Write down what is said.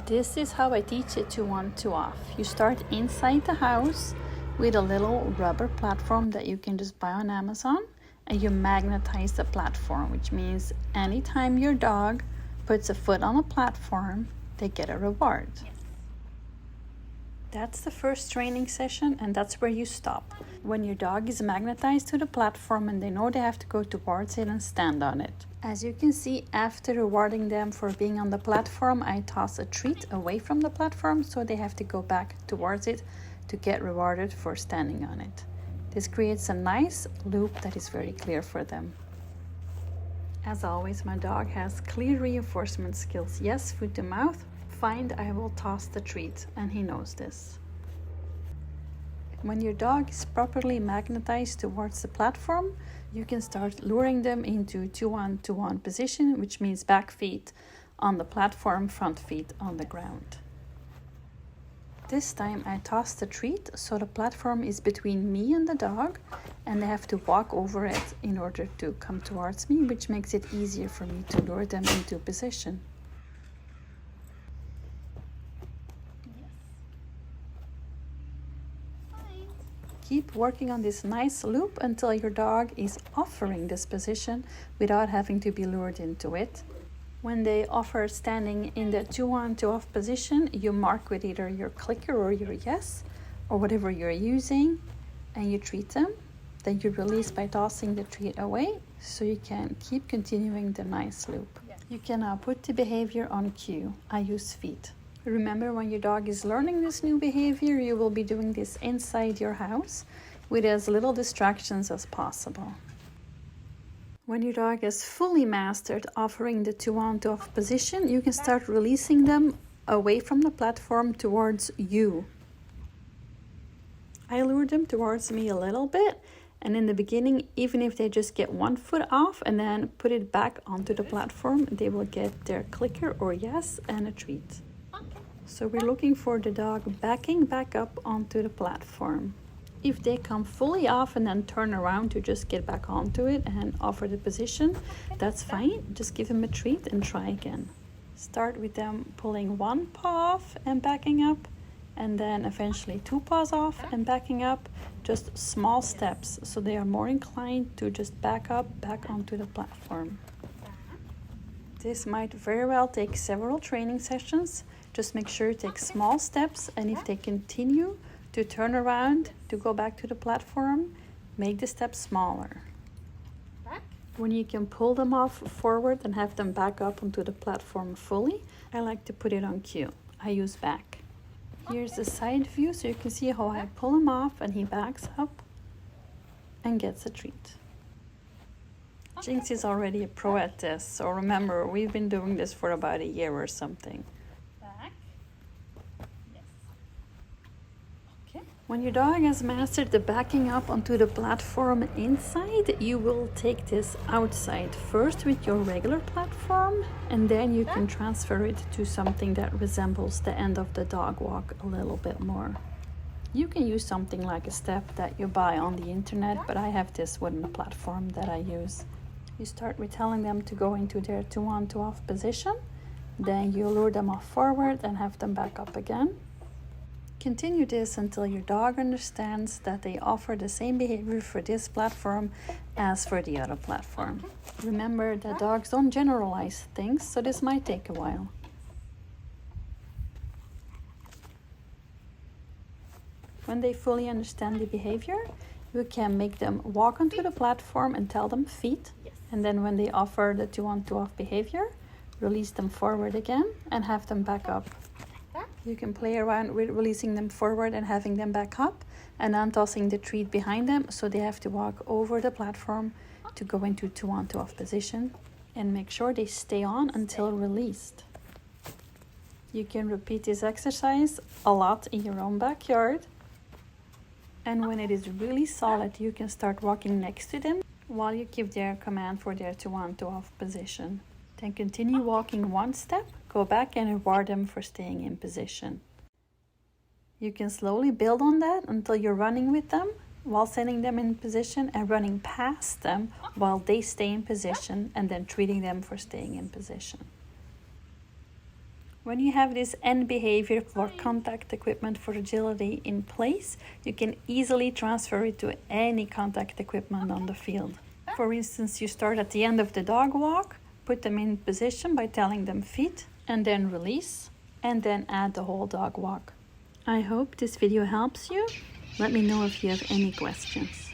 This is how I teach it to on to off. You start inside the house with a little rubber platform that you can just buy on Amazon, and you magnetize the platform, which means anytime your dog puts a foot on a platform, they get a reward. Yes. That's the first training session, and that's where you stop. When your dog is magnetized to the platform and they know they have to go towards it and stand on it. As you can see, after rewarding them for being on the platform, I toss a treat away from the platform, so they have to go back towards it to get rewarded for standing on it. This creates a nice loop that is very clear for them. As always, my dog has clear reinforcement skills. Yes, foot to mouth. Find, I will toss the treat, and he knows this. When your dog is properly magnetized towards the platform, you can start luring them into 2-1-2-1 position, which means back feet on the platform, front feet on the ground. This time I toss the treat, so the platform is between me and the dog, and they have to walk over it in order to come towards me, which makes it easier for me to lure them into position. Keep working on this nice loop until your dog is offering this position without having to be lured into it. When they offer standing in the 2-on-2-off position, you mark with either your clicker or your yes, or whatever you're using, and you treat them. Then you release by tossing the treat away, so you can keep continuing the nice loop. You can now put the behavior on cue. I use feet. Remember, when your dog is learning this new behavior, you will be doing this inside your house with as little distractions as possible. When your dog has fully mastered offering the 2-on-2-off position, you can start releasing them away from the platform towards you. I lure them towards me a little bit, and in the beginning, even if they just get one foot off and then put it back onto the platform, they will get their clicker or yes and a treat. So we're looking for the dog backing back up onto the platform. If they come fully off and then turn around to just get back onto it and offer the position, that's fine. Just give them a treat and try again. Start with them pulling one paw off and backing up, and then eventually 2 paws off and backing up. Just small steps, so they are more inclined to just back up, back onto the platform. This might very well take several training sessions. Just make sure to take small steps, and if they continue to turn around to go back to the platform, make the steps smaller. When you can pull them off forward and have them back up onto the platform fully, I like to put it on cue. I use back. Here's the side view, so you can see how I pull him off and he backs up and gets a treat. Jinx is already a pro at this, so remember, we've been doing this for about a year or something. When your dog has mastered the backing up onto the platform inside, you will take this outside first with your regular platform, and then you can transfer it to something that resembles the end of the dog walk a little bit more. You can use something like a step that you buy on the internet, but I have this wooden platform that I use. You start with telling them to go into their 2-on-2-off position, then you lure them off forward and have them back up again. Continue this until your dog understands that they offer the same behavior for this platform as for the other platform. Remember that dogs don't generalize things, so this might take a while. When they fully understand the behavior, you can make them walk onto the platform and tell them feet. And then when they offer the 2-on-2-off behavior, release them forward again and have them back up. You can play around with releasing them forward and having them back up, and then tossing the treat behind them, so they have to walk over the platform to go into 2-on-2-off position, and make sure they stay on until released. You can repeat this exercise a lot in your own backyard, and when it is really solid, you can start walking next to them while you give their command for their 2-on-2-off position. Then continue walking one step, go back and reward them for staying in position. You can slowly build on that until you're running with them while sending them in position and running past them while they stay in position, and then treating them for staying in position. When you have this end behavior for contact equipment for agility in place, you can easily transfer it to any contact equipment on the field. For instance, you start at the end of the dog walk, put them in position by telling them feet, and then release, and then add the whole dog walk. I hope this video helps you. Let me know if you have any questions.